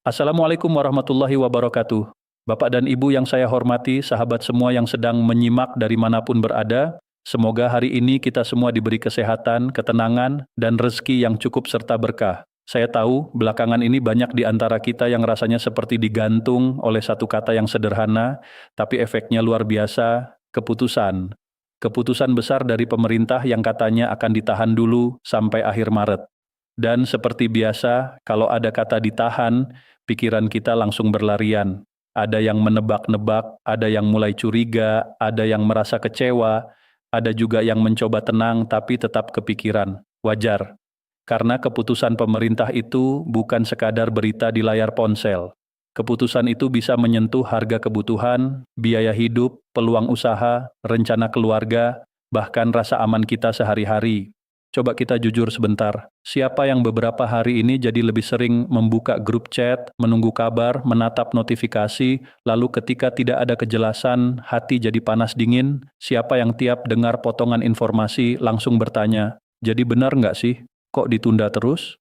Assalamualaikum warahmatullahi wabarakatuh. Bapak dan Ibu yang saya hormati, sahabat semua yang sedang menyimak dari manapun berada, semoga hari ini kita semua diberi kesehatan, ketenangan, dan rezeki yang cukup serta berkah. Saya tahu, belakangan ini banyak di antara kita yang rasanya seperti digantung oleh satu kata yang sederhana, tapi efeknya luar biasa, keputusan. Keputusan besar dari pemerintah yang katanya akan ditahan dulu sampai akhir Maret. Dan seperti biasa, kalau ada kata ditahan, pikiran kita langsung berlarian. Ada yang menebak-nebak, ada yang mulai curiga, ada yang merasa kecewa, ada juga yang mencoba tenang tapi tetap kepikiran. Wajar, karena keputusan pemerintah itu bukan sekadar berita di layar ponsel. Keputusan itu bisa menyentuh harga kebutuhan, biaya hidup, peluang usaha, rencana keluarga, bahkan rasa aman kita sehari-hari. Coba kita jujur sebentar, siapa yang beberapa hari ini jadi lebih sering membuka grup chat, menunggu kabar, menatap notifikasi, lalu ketika tidak ada kejelasan, hati jadi panas dingin? Siapa yang tiap dengar potongan informasi langsung bertanya, jadi benar nggak sih? Kok ditunda terus?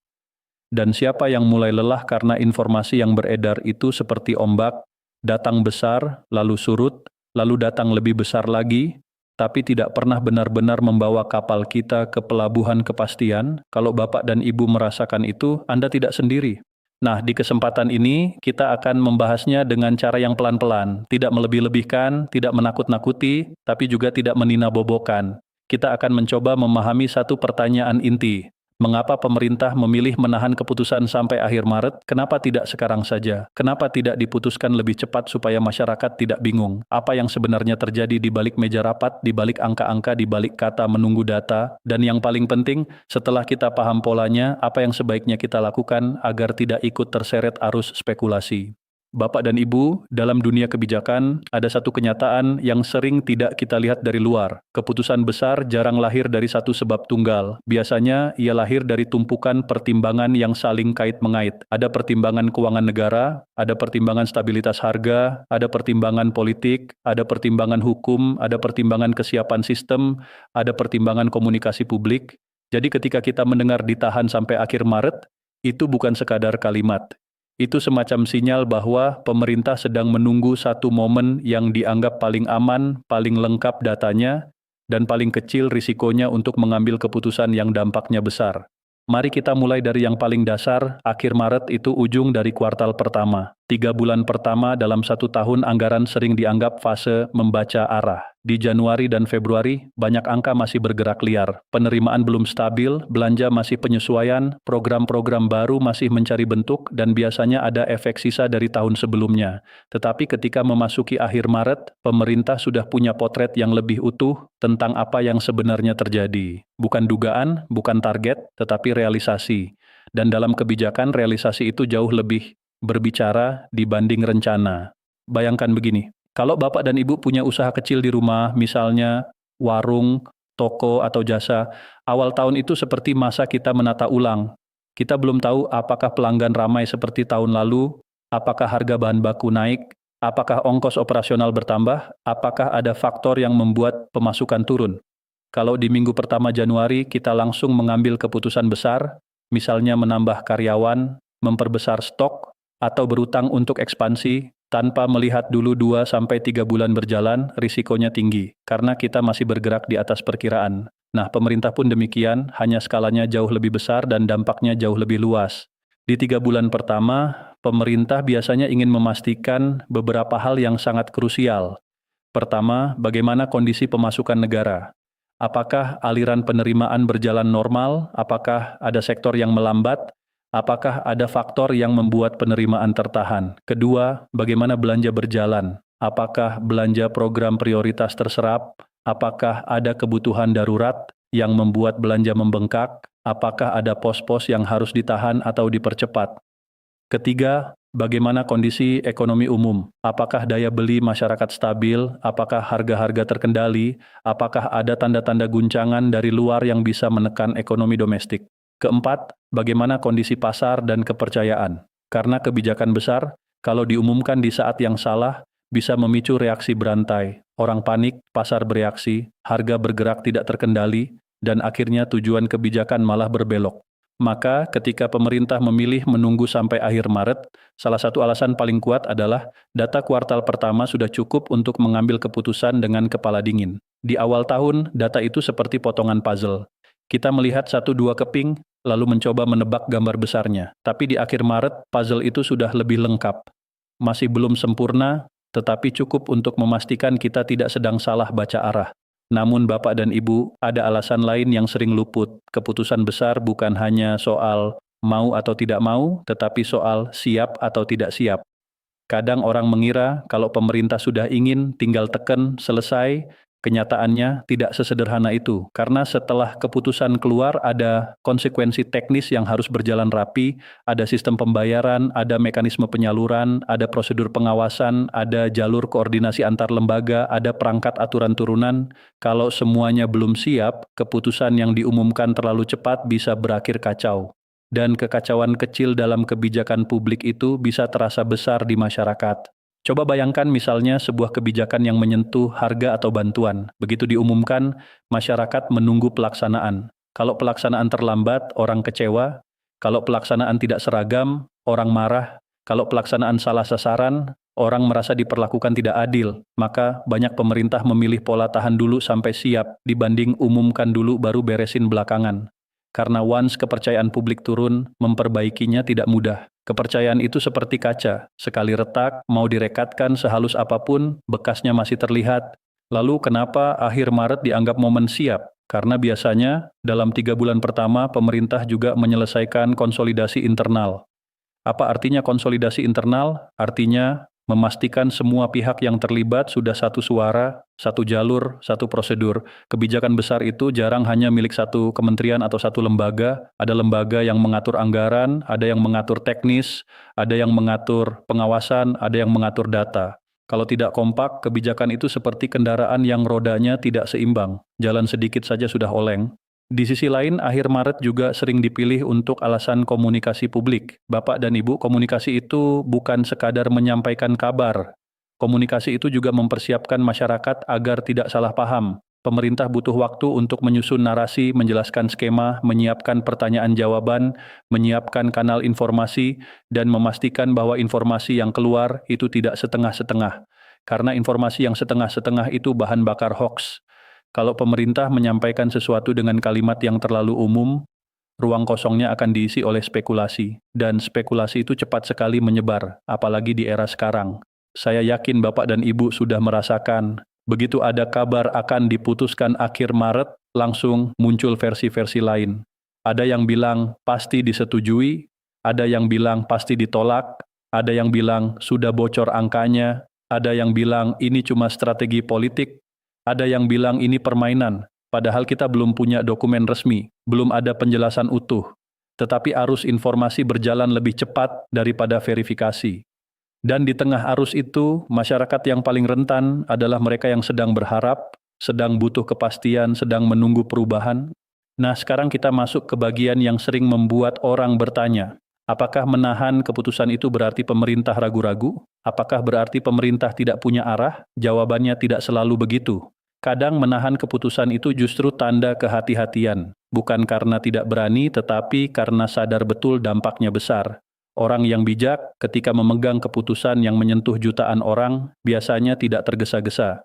Dan siapa yang mulai lelah karena informasi yang beredar itu seperti ombak, datang besar, lalu surut, lalu datang lebih besar lagi, tapi tidak pernah benar-benar membawa kapal kita ke pelabuhan kepastian? Kalau Bapak dan Ibu merasakan itu, Anda tidak sendiri. Nah, di kesempatan ini kita akan membahasnya dengan cara yang pelan-pelan, tidak melebih-lebihkan, tidak menakut-nakuti, tapi juga tidak meninabobokan. Kita akan mencoba memahami satu pertanyaan inti. Mengapa pemerintah memilih menahan keputusan sampai akhir Maret? Kenapa tidak sekarang saja? Kenapa tidak diputuskan lebih cepat supaya masyarakat tidak bingung? Apa yang sebenarnya terjadi di balik meja rapat, di balik angka-angka, di balik kata menunggu data? Dan yang paling penting, setelah kita paham polanya, apa yang sebaiknya kita lakukan agar tidak ikut terseret arus spekulasi? Bapak dan Ibu, dalam dunia kebijakan, ada satu kenyataan yang sering tidak kita lihat dari luar. Keputusan besar jarang lahir dari satu sebab tunggal. Biasanya, ia lahir dari tumpukan pertimbangan yang saling kait-mengait. Ada pertimbangan keuangan negara, ada pertimbangan stabilitas harga, ada pertimbangan politik, ada pertimbangan hukum, ada pertimbangan kesiapan sistem, ada pertimbangan komunikasi publik. Jadi ketika kita mendengar ditahan sampai akhir Maret, itu bukan sekadar kalimat. Itu semacam sinyal bahwa pemerintah sedang menunggu satu momen yang dianggap paling aman, paling lengkap datanya, dan paling kecil risikonya untuk mengambil keputusan yang dampaknya besar. Mari kita mulai dari yang paling dasar, akhir Maret itu ujung dari kuartal pertama. 3 bulan pertama dalam satu tahun anggaran sering dianggap fase membaca arah. Di Januari dan Februari, banyak angka masih bergerak liar. Penerimaan belum stabil, belanja masih penyesuaian, program-program baru masih mencari bentuk, dan biasanya ada efek sisa dari tahun sebelumnya. Tetapi ketika memasuki akhir Maret, pemerintah sudah punya potret yang lebih utuh tentang apa yang sebenarnya terjadi. Bukan dugaan, bukan target, tetapi realisasi. Dan dalam kebijakan, realisasi itu jauh lebih berbicara dibanding rencana. Bayangkan begini, kalau Bapak dan Ibu punya usaha kecil di rumah, misalnya warung, toko, atau jasa, awal tahun itu seperti masa kita menata ulang. Kita belum tahu apakah pelanggan ramai seperti tahun lalu, apakah harga bahan baku naik, apakah ongkos operasional bertambah, apakah ada faktor yang membuat pemasukan turun. Kalau di minggu pertama Januari kita langsung mengambil keputusan besar, misalnya menambah karyawan, memperbesar stok, atau berutang untuk ekspansi, tanpa melihat dulu 2-3 bulan berjalan, risikonya tinggi, karena kita masih bergerak di atas perkiraan. Nah, pemerintah pun demikian, hanya skalanya jauh lebih besar dan dampaknya jauh lebih luas. Di 3 bulan pertama, pemerintah biasanya ingin memastikan beberapa hal yang sangat krusial. Pertama, bagaimana kondisi pemasukan negara? Apakah aliran penerimaan berjalan normal? Apakah ada sektor yang melambat? Apakah ada faktor yang membuat penerimaan tertahan? Kedua, bagaimana belanja berjalan? Apakah belanja program prioritas terserap? Apakah ada kebutuhan darurat yang membuat belanja membengkak? Apakah ada pos-pos yang harus ditahan atau dipercepat? Ketiga, bagaimana kondisi ekonomi umum? Apakah daya beli masyarakat stabil? Apakah harga-harga terkendali? Apakah ada tanda-tanda guncangan dari luar yang bisa menekan ekonomi domestik? Keempat, bagaimana kondisi pasar dan kepercayaan? Karena kebijakan besar, kalau diumumkan di saat yang salah, bisa memicu reaksi berantai. Orang panik, pasar bereaksi, harga bergerak tidak terkendali, dan akhirnya tujuan kebijakan malah berbelok. Maka ketika pemerintah memilih menunggu sampai akhir Maret, salah satu alasan paling kuat adalah data kuartal pertama sudah cukup untuk mengambil keputusan dengan kepala dingin. Di awal tahun, data itu seperti potongan puzzle. Kita melihat satu dua keping, lalu mencoba menebak gambar besarnya. Tapi di akhir Maret, puzzle itu sudah lebih lengkap. Masih belum sempurna, tetapi cukup untuk memastikan kita tidak sedang salah baca arah. Namun Bapak dan Ibu, ada alasan lain yang sering luput. Keputusan besar bukan hanya soal mau atau tidak mau, tetapi soal siap atau tidak siap. Kadang orang mengira kalau pemerintah sudah ingin, tinggal tekan, selesai. Kenyataannya tidak sesederhana itu, karena setelah keputusan keluar ada konsekuensi teknis yang harus berjalan rapi, ada sistem pembayaran, ada mekanisme penyaluran, ada prosedur pengawasan, ada jalur koordinasi antar lembaga, ada perangkat aturan turunan. Kalau semuanya belum siap, keputusan yang diumumkan terlalu cepat bisa berakhir kacau. Dan kekacauan kecil dalam kebijakan publik itu bisa terasa besar di masyarakat. Coba bayangkan misalnya sebuah kebijakan yang menyentuh harga atau bantuan. Begitu diumumkan, masyarakat menunggu pelaksanaan. Kalau pelaksanaan terlambat, orang kecewa. Kalau pelaksanaan tidak seragam, orang marah. Kalau pelaksanaan salah sasaran, orang merasa diperlakukan tidak adil. Maka banyak pemerintah memilih pola tahan dulu sampai siap, dibanding umumkan dulu baru beresin belakangan. Karena once kepercayaan publik turun, memperbaikinya tidak mudah. Kepercayaan itu seperti kaca, sekali retak, mau direkatkan sehalus apapun, bekasnya masih terlihat. Lalu kenapa akhir Maret dianggap momen siap? Karena biasanya dalam 3 bulan pertama pemerintah juga menyelesaikan konsolidasi internal. Apa artinya konsolidasi internal? Artinya memastikan semua pihak yang terlibat sudah satu suara, satu jalur, satu prosedur. Kebijakan besar itu jarang hanya milik satu kementerian atau satu lembaga. Ada lembaga yang mengatur anggaran, ada yang mengatur teknis, ada yang mengatur pengawasan, ada yang mengatur data. Kalau tidak kompak, kebijakan itu seperti kendaraan yang rodanya tidak seimbang. Jalan sedikit saja sudah oleng. Di sisi lain, akhir Maret juga sering dipilih untuk alasan komunikasi publik. Bapak dan Ibu, komunikasi itu bukan sekadar menyampaikan kabar. Komunikasi itu juga mempersiapkan masyarakat agar tidak salah paham. Pemerintah butuh waktu untuk menyusun narasi, menjelaskan skema, menyiapkan pertanyaan-jawaban, menyiapkan kanal informasi, dan memastikan bahwa informasi yang keluar itu tidak setengah-setengah. Karena informasi yang setengah-setengah itu bahan bakar hoaks. Kalau pemerintah menyampaikan sesuatu dengan kalimat yang terlalu umum, ruang kosongnya akan diisi oleh spekulasi, dan spekulasi itu cepat sekali menyebar, apalagi di era sekarang. Saya yakin Bapak dan Ibu sudah merasakan, begitu ada kabar akan diputuskan akhir Maret, langsung muncul versi-versi lain. Ada yang bilang pasti disetujui, ada yang bilang pasti ditolak, ada yang bilang sudah bocor angkanya, ada yang bilang ini cuma strategi politik, ada yang bilang ini permainan, padahal kita belum punya dokumen resmi, belum ada penjelasan utuh. Tetapi arus informasi berjalan lebih cepat daripada verifikasi. Dan di tengah arus itu, masyarakat yang paling rentan adalah mereka yang sedang berharap, sedang butuh kepastian, sedang menunggu perubahan. Nah, sekarang kita masuk ke bagian yang sering membuat orang bertanya, apakah menahan keputusan itu berarti pemerintah ragu-ragu? Apakah berarti pemerintah tidak punya arah? Jawabannya tidak selalu begitu. Kadang menahan keputusan itu justru tanda kehati-hatian, bukan karena tidak berani tetapi karena sadar betul dampaknya besar. Orang yang bijak ketika memegang keputusan yang menyentuh jutaan orang biasanya tidak tergesa-gesa.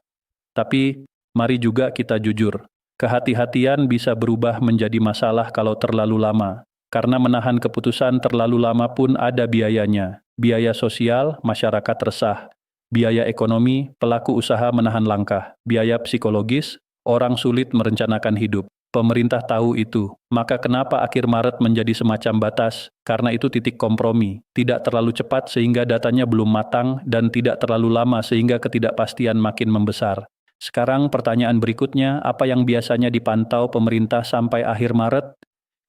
Tapi mari juga kita jujur, kehati-hatian bisa berubah menjadi masalah kalau terlalu lama. Karena menahan keputusan terlalu lama pun ada biayanya. Biaya sosial, masyarakat resah. Biaya ekonomi, pelaku usaha menahan langkah. Biaya psikologis, orang sulit merencanakan hidup. Pemerintah tahu itu. Maka kenapa akhir Maret menjadi semacam batas? Karena itu titik kompromi. Tidak terlalu cepat sehingga datanya belum matang dan tidak terlalu lama sehingga ketidakpastian makin membesar. Sekarang pertanyaan berikutnya, apa yang biasanya dipantau pemerintah sampai akhir Maret?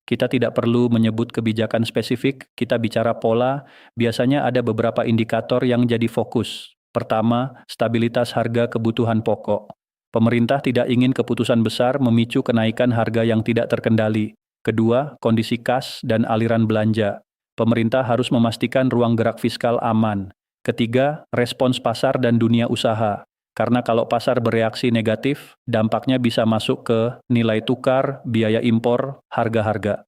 Kita tidak perlu menyebut kebijakan spesifik, kita bicara pola, biasanya ada beberapa indikator yang jadi fokus. Pertama, stabilitas harga kebutuhan pokok. Pemerintah tidak ingin keputusan besar memicu kenaikan harga yang tidak terkendali. Kedua, kondisi kas dan aliran belanja. Pemerintah harus memastikan ruang gerak fiskal aman. Ketiga, respons pasar dan dunia usaha. Karena kalau pasar bereaksi negatif, dampaknya bisa masuk ke nilai tukar, biaya impor, harga-harga.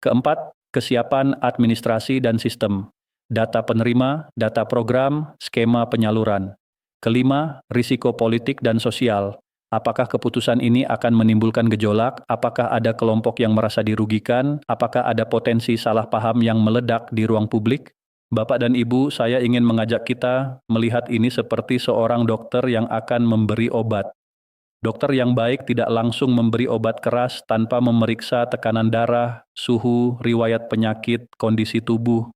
Keempat, kesiapan administrasi dan sistem, data penerima, data program, skema penyaluran. Kelima, risiko politik dan sosial. Apakah keputusan ini akan menimbulkan gejolak? Apakah ada kelompok yang merasa dirugikan? Apakah ada potensi salah paham yang meledak di ruang publik? Bapak dan Ibu, saya ingin mengajak kita melihat ini seperti seorang dokter yang akan memberi obat. Dokter yang baik tidak langsung memberi obat keras tanpa memeriksa tekanan darah, suhu, riwayat penyakit, kondisi tubuh.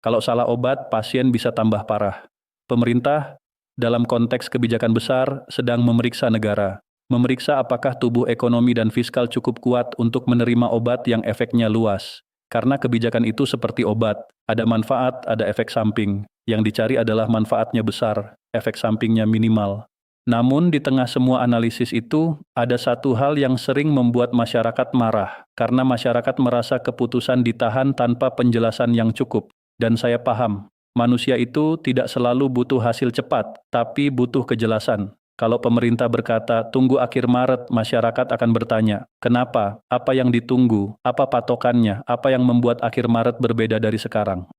Kalau salah obat, pasien bisa tambah parah. Pemerintah, dalam konteks kebijakan besar, sedang memeriksa negara. Memeriksa apakah tubuh ekonomi dan fiskal cukup kuat untuk menerima obat yang efeknya luas. Karena kebijakan itu seperti obat, ada manfaat, ada efek samping. Yang dicari adalah manfaatnya besar, efek sampingnya minimal. Namun di tengah semua analisis itu, ada satu hal yang sering membuat masyarakat marah, karena masyarakat merasa keputusan ditahan tanpa penjelasan yang cukup. Dan saya paham, manusia itu tidak selalu butuh hasil cepat, tapi butuh kejelasan. Kalau pemerintah berkata, tunggu akhir Maret, masyarakat akan bertanya, kenapa? Apa yang ditunggu? Apa patokannya? Apa yang membuat akhir Maret berbeda dari sekarang?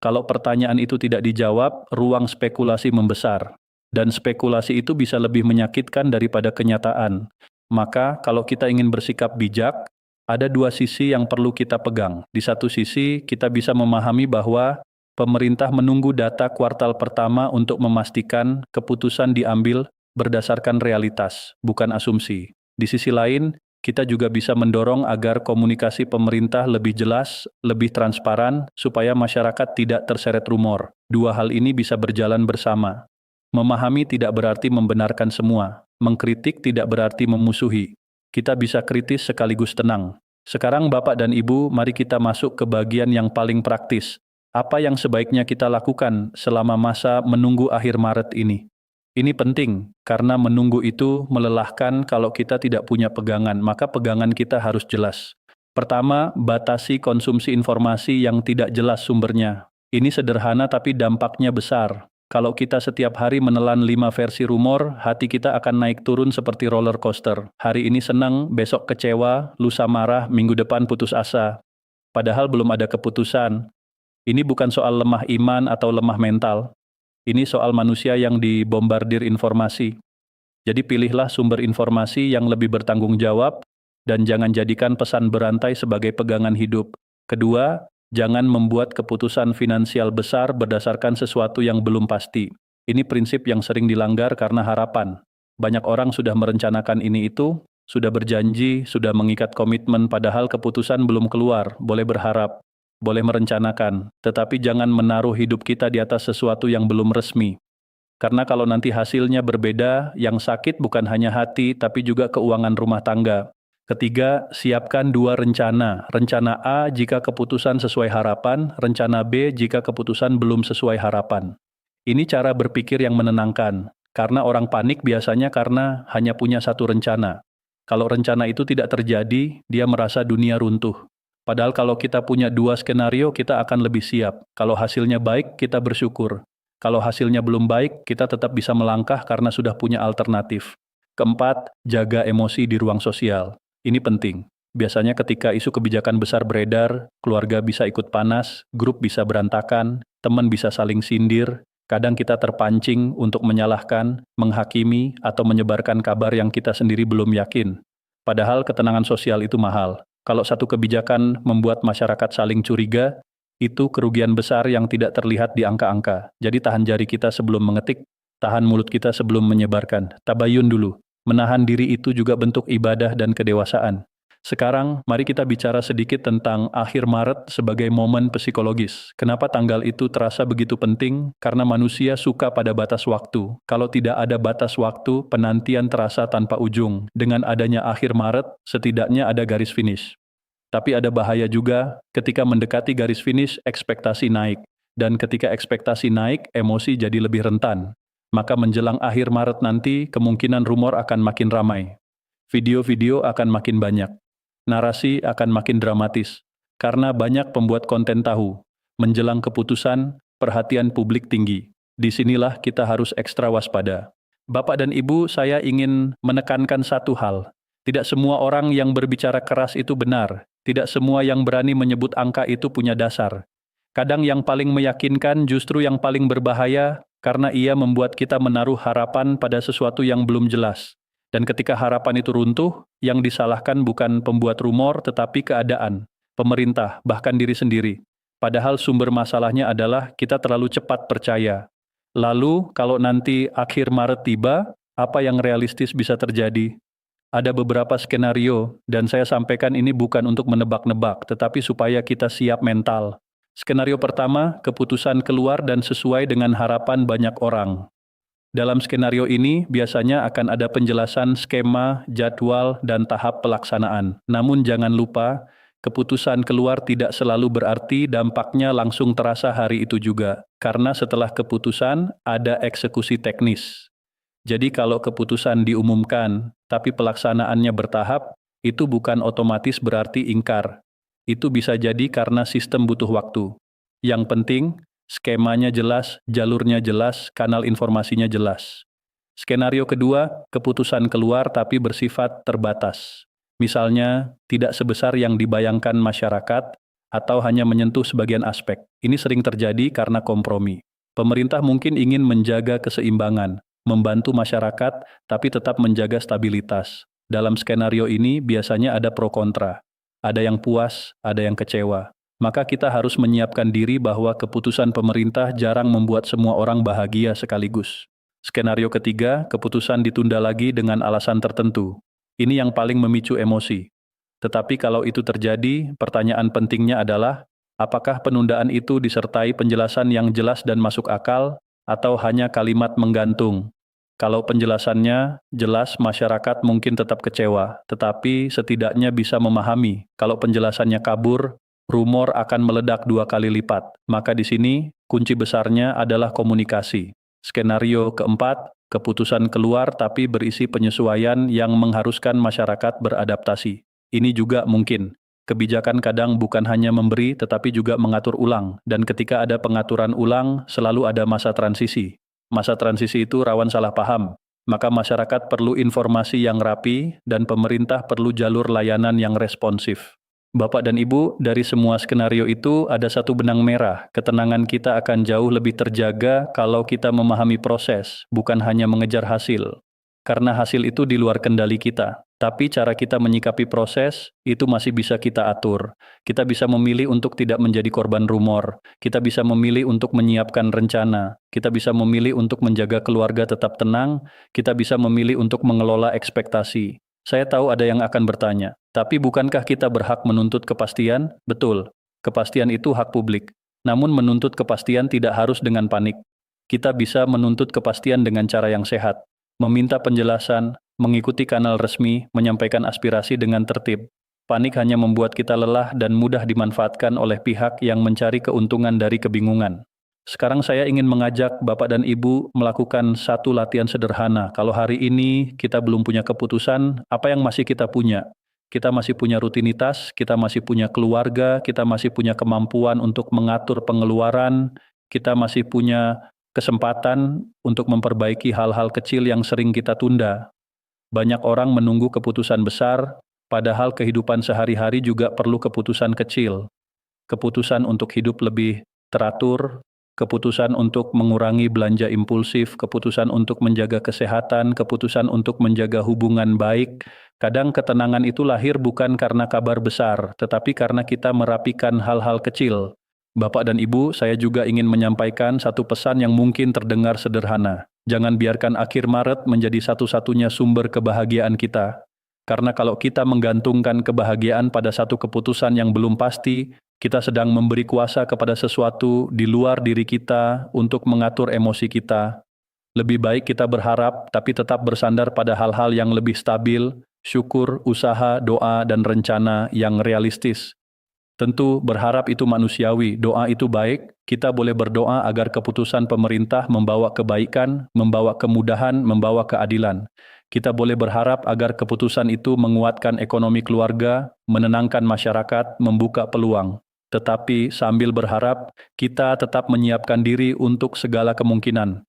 Kalau pertanyaan itu tidak dijawab, ruang spekulasi membesar. Dan spekulasi itu bisa lebih menyakitkan daripada kenyataan. Maka, kalau kita ingin bersikap bijak, ada dua sisi yang perlu kita pegang. Di satu sisi, kita bisa memahami bahwa pemerintah menunggu data kuartal pertama untuk memastikan keputusan diambil berdasarkan realitas, bukan asumsi. Di sisi lain, kita juga bisa mendorong agar komunikasi pemerintah lebih jelas, lebih transparan, supaya masyarakat tidak terseret rumor. Dua hal ini bisa berjalan bersama. Memahami tidak berarti membenarkan semua. Mengkritik tidak berarti memusuhi. Kita bisa kritis sekaligus tenang. Sekarang Bapak dan Ibu, mari kita masuk ke bagian yang paling praktis. Apa yang sebaiknya kita lakukan selama masa menunggu akhir Maret ini? Ini penting, karena menunggu itu melelahkan. Kalau kita tidak punya pegangan, maka pegangan kita harus jelas. Pertama, batasi konsumsi informasi yang tidak jelas sumbernya. Ini sederhana tapi dampaknya besar. Kalau kita setiap hari menelan 5 versi rumor, hati kita akan naik turun seperti roller coaster. Hari ini senang, besok kecewa, lusa marah, minggu depan putus asa. Padahal belum ada keputusan. Ini bukan soal lemah iman atau lemah mental. Ini soal manusia yang dibombardir informasi. Jadi pilihlah sumber informasi yang lebih bertanggung jawab dan jangan jadikan pesan berantai sebagai pegangan hidup. Kedua, jangan membuat keputusan finansial besar berdasarkan sesuatu yang belum pasti. Ini prinsip yang sering dilanggar karena harapan. Banyak orang sudah merencanakan ini itu, sudah berjanji, sudah mengikat komitmen padahal keputusan belum keluar, boleh berharap. Boleh merencanakan, tetapi jangan menaruh hidup kita di atas sesuatu yang belum resmi. Karena kalau nanti hasilnya berbeda, yang sakit bukan hanya hati, tapi juga keuangan rumah tangga. Ketiga, siapkan dua rencana. Rencana A jika keputusan sesuai harapan, rencana B jika keputusan belum sesuai harapan. Ini cara berpikir yang menenangkan, karena orang panik biasanya karena hanya punya satu rencana. Kalau rencana itu tidak terjadi, dia merasa dunia runtuh. Padahal kalau kita punya dua skenario, kita akan lebih siap. Kalau hasilnya baik, kita bersyukur. Kalau hasilnya belum baik, kita tetap bisa melangkah karena sudah punya alternatif. Keempat, jaga emosi di ruang sosial. Ini penting. Biasanya ketika isu kebijakan besar beredar, keluarga bisa ikut panas, grup bisa berantakan, teman bisa saling sindir. Kadang kita terpancing untuk menyalahkan, menghakimi, atau menyebarkan kabar yang kita sendiri belum yakin. Padahal ketenangan sosial itu mahal. Kalau satu kebijakan membuat masyarakat saling curiga, itu kerugian besar yang tidak terlihat di angka-angka. Jadi tahan jari kita sebelum mengetik, tahan mulut kita sebelum menyebarkan. Tabayun dulu. Menahan diri itu juga bentuk ibadah dan kedewasaan. Sekarang, mari kita bicara sedikit tentang akhir Maret sebagai momen psikologis. Kenapa tanggal itu terasa begitu penting? Karena manusia suka pada batas waktu. Kalau tidak ada batas waktu, penantian terasa tanpa ujung. Dengan adanya akhir Maret, setidaknya ada garis finish. Tapi ada bahaya juga, ketika mendekati garis finish, ekspektasi naik. Dan ketika ekspektasi naik, emosi jadi lebih rentan. Maka menjelang akhir Maret nanti, kemungkinan rumor akan makin ramai. Video-video akan makin banyak. Narasi akan makin dramatis, karena banyak pembuat konten tahu. Menjelang keputusan, perhatian publik tinggi. Disinilah kita harus ekstra waspada. Bapak dan Ibu, saya ingin menekankan satu hal. Tidak semua orang yang berbicara keras itu benar. Tidak semua yang berani menyebut angka itu punya dasar. Kadang yang paling meyakinkan justru yang paling berbahaya karena ia membuat kita menaruh harapan pada sesuatu yang belum jelas. Dan ketika harapan itu runtuh, yang disalahkan bukan pembuat rumor tetapi keadaan, pemerintah, bahkan diri sendiri. Padahal sumber masalahnya adalah kita terlalu cepat percaya. Lalu, kalau nanti akhir Maret tiba, apa yang realistis bisa terjadi? Ada beberapa skenario, dan saya sampaikan ini bukan untuk menebak-nebak, tetapi supaya kita siap mental. Skenario pertama, keputusan keluar dan sesuai dengan harapan banyak orang. Dalam skenario ini, biasanya akan ada penjelasan skema, jadwal, dan tahap pelaksanaan. Namun jangan lupa, keputusan keluar tidak selalu berarti dampaknya langsung terasa hari itu juga. Karena setelah keputusan, ada eksekusi teknis. Jadi kalau keputusan diumumkan, tapi pelaksanaannya bertahap, itu bukan otomatis berarti ingkar. Itu bisa jadi karena sistem butuh waktu. Yang penting, skemanya jelas, jalurnya jelas, kanal informasinya jelas. Skenario kedua, keputusan keluar tapi bersifat terbatas. Misalnya, tidak sebesar yang dibayangkan masyarakat, atau hanya menyentuh sebagian aspek. Ini sering terjadi karena kompromi. Pemerintah mungkin ingin menjaga keseimbangan, membantu masyarakat, tapi tetap menjaga stabilitas. Dalam skenario ini biasanya ada pro kontra. Ada yang puas, ada yang kecewa. Maka kita harus menyiapkan diri bahwa keputusan pemerintah jarang membuat semua orang bahagia sekaligus. Skenario ketiga, keputusan ditunda lagi dengan alasan tertentu. Ini yang paling memicu emosi. Tetapi kalau itu terjadi, pertanyaan pentingnya adalah, apakah penundaan itu disertai penjelasan yang jelas dan masuk akal, atau hanya kalimat menggantung? Kalau penjelasannya jelas, masyarakat mungkin tetap kecewa, tetapi setidaknya bisa memahami. Kalau penjelasannya kabur, rumor akan meledak 2 kali lipat. Maka di sini, kunci besarnya adalah komunikasi. Skenario keempat, keputusan keluar tapi berisi penyesuaian yang mengharuskan masyarakat beradaptasi. Ini juga mungkin. Kebijakan kadang bukan hanya memberi, tetapi juga mengatur ulang. Dan ketika ada pengaturan ulang, selalu ada masa transisi. Masa transisi itu rawan salah paham, maka masyarakat perlu informasi yang rapi dan pemerintah perlu jalur layanan yang responsif. Bapak dan Ibu, dari semua skenario itu ada satu benang merah, ketenangan kita akan jauh lebih terjaga kalau kita memahami proses, bukan hanya mengejar hasil. Karena hasil itu di luar kendali kita, tapi cara kita menyikapi proses, itu masih bisa kita atur. Kita bisa memilih untuk tidak menjadi korban rumor, kita bisa memilih untuk menyiapkan rencana, kita bisa memilih untuk menjaga keluarga tetap tenang, kita bisa memilih untuk mengelola ekspektasi. Saya tahu ada yang akan bertanya, tapi bukankah kita berhak menuntut kepastian? Betul, kepastian itu hak publik. Namun menuntut kepastian tidak harus dengan panik. Kita bisa menuntut kepastian dengan cara yang sehat. Meminta penjelasan, mengikuti kanal resmi, menyampaikan aspirasi dengan tertib. Panik hanya membuat kita lelah dan mudah dimanfaatkan oleh pihak yang mencari keuntungan dari kebingungan. Sekarang saya ingin mengajak Bapak dan Ibu melakukan satu latihan sederhana. Kalau hari ini kita belum punya keputusan, apa yang masih kita punya? Kita masih punya rutinitas, kita masih punya keluarga, kita masih punya kemampuan untuk mengatur pengeluaran, kita masih punya kesempatan untuk memperbaiki hal-hal kecil yang sering kita tunda. Banyak orang menunggu keputusan besar, padahal kehidupan sehari-hari juga perlu keputusan kecil. Keputusan untuk hidup lebih teratur, keputusan untuk mengurangi belanja impulsif, keputusan untuk menjaga kesehatan, keputusan untuk menjaga hubungan baik. Kadang ketenangan itu lahir bukan karena kabar besar, tetapi karena kita merapikan hal-hal kecil. Bapak dan Ibu, saya juga ingin menyampaikan satu pesan yang mungkin terdengar sederhana. Jangan biarkan akhir Maret menjadi satu-satunya sumber kebahagiaan kita. Karena kalau kita menggantungkan kebahagiaan pada satu keputusan yang belum pasti, kita sedang memberi kuasa kepada sesuatu di luar diri kita untuk mengatur emosi kita. Lebih baik kita berharap, tapi tetap bersandar pada hal-hal yang lebih stabil, syukur, usaha, doa, dan rencana yang realistis. Tentu berharap itu manusiawi, doa itu baik, kita boleh berdoa agar keputusan pemerintah membawa kebaikan, membawa kemudahan, membawa keadilan. Kita boleh berharap agar keputusan itu menguatkan ekonomi keluarga, menenangkan masyarakat, membuka peluang. Tetapi sambil berharap, kita tetap menyiapkan diri untuk segala kemungkinan.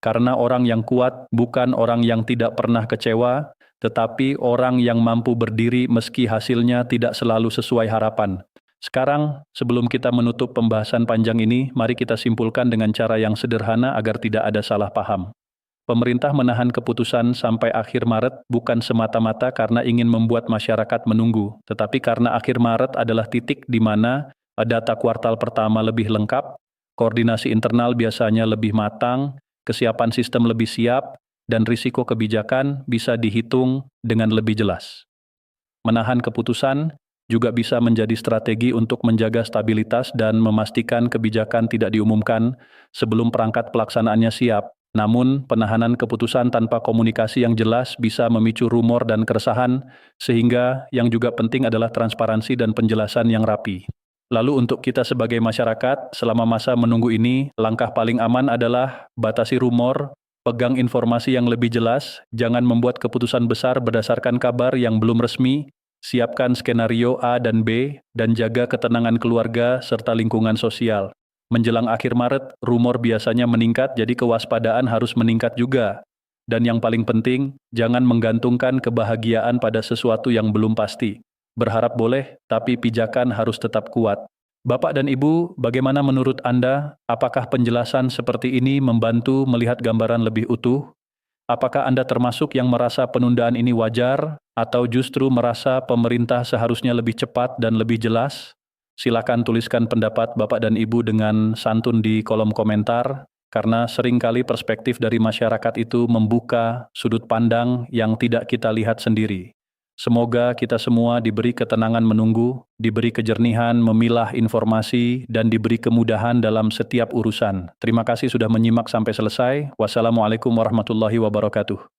Karena orang yang kuat bukan orang yang tidak pernah kecewa, tetapi orang yang mampu berdiri meski hasilnya tidak selalu sesuai harapan. Sekarang, sebelum kita menutup pembahasan panjang ini, mari kita simpulkan dengan cara yang sederhana agar tidak ada salah paham. Pemerintah menahan keputusan sampai akhir Maret bukan semata-mata karena ingin membuat masyarakat menunggu, tetapi karena akhir Maret adalah titik di mana data kuartal pertama lebih lengkap, koordinasi internal biasanya lebih matang, kesiapan sistem lebih siap, dan risiko kebijakan bisa dihitung dengan lebih jelas. Menahan keputusan juga bisa menjadi strategi untuk menjaga stabilitas dan memastikan kebijakan tidak diumumkan sebelum perangkat pelaksanaannya siap. Namun, penahanan keputusan tanpa komunikasi yang jelas bisa memicu rumor dan keresahan, sehingga yang juga penting adalah transparansi dan penjelasan yang rapi. Lalu untuk kita sebagai masyarakat, selama masa menunggu ini, langkah paling aman adalah batasi rumor, pegang informasi yang lebih jelas, jangan membuat keputusan besar berdasarkan kabar yang belum resmi, siapkan skenario A dan B, dan jaga ketenangan keluarga serta lingkungan sosial. Menjelang akhir Maret, rumor biasanya meningkat, jadi kewaspadaan harus meningkat juga. Dan yang paling penting, jangan menggantungkan kebahagiaan pada sesuatu yang belum pasti. Berharap boleh, tapi pijakan harus tetap kuat. Bapak dan Ibu, bagaimana menurut Anda? Apakah penjelasan seperti ini membantu melihat gambaran lebih utuh? Apakah Anda termasuk yang merasa penundaan ini wajar, atau justru merasa pemerintah seharusnya lebih cepat dan lebih jelas? Silakan tuliskan pendapat Bapak dan Ibu dengan santun di kolom komentar, karena seringkali perspektif dari masyarakat itu membuka sudut pandang yang tidak kita lihat sendiri. Semoga kita semua diberi ketenangan menunggu, diberi kejernihan memilah informasi, dan diberi kemudahan dalam setiap urusan. Terima kasih sudah menyimak sampai selesai. Wassalamualaikum warahmatullahi wabarakatuh.